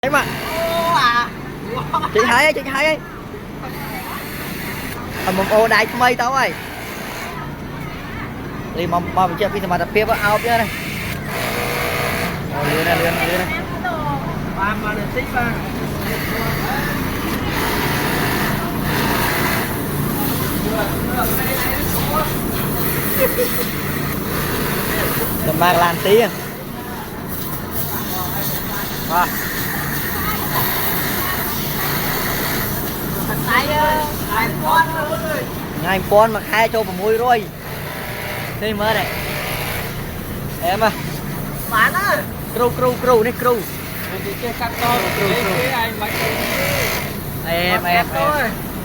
Em ạ. Chị hai ấy. Một ô đai mây tao ơi. Đi mong mình chơi pizza mà tập tiếp ao chứ này. Lươn này. Ba mà được tí ba. Tầm mang lan tí à. Wow. Ngày con mà khai cho một mũi rồi thế mới này em à bán á cru này cru em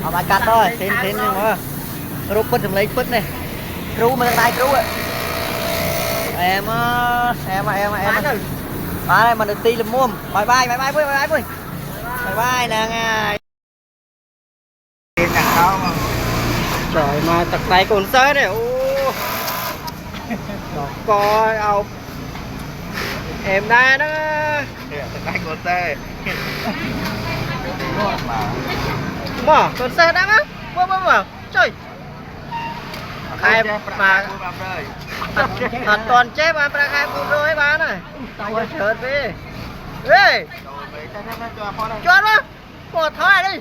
họ bán cắt thôi thế nhưng mà cru bứt làm lấy bứt này cru mà tay cru ạ em bán này mà được ti làm muôn bye nè ngài trời mà tật tay còn sớ này ô coi ông em đây đó tật tay còn sớ mà còn sớ đang á bơ trời hai mà thật toàn chép mà hai phụ rồi bán này trời về ê cho nó một thôi đi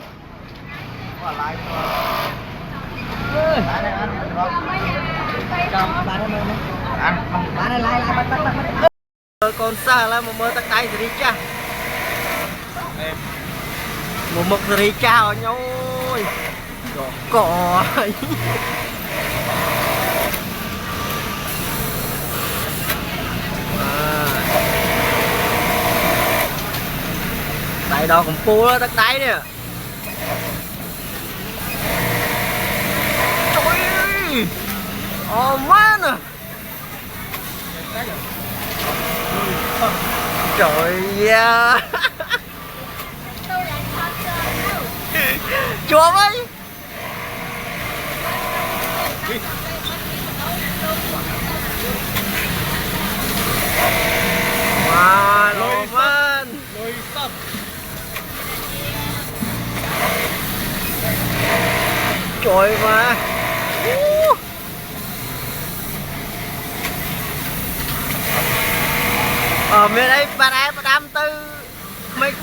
con xa là một mơ tắc tay thì đi cha một mực thì đi cha ở nhau cỏ tại đó cũng pu đó tắc tay nè oh man à. Trời yeah. Chùa ơi wow oh man trời mà ở bên đây bạn em đam tư mình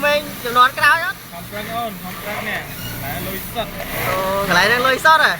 chịu nón cái áo nhá không nè lại lôi sắt cái này đang lôi sót à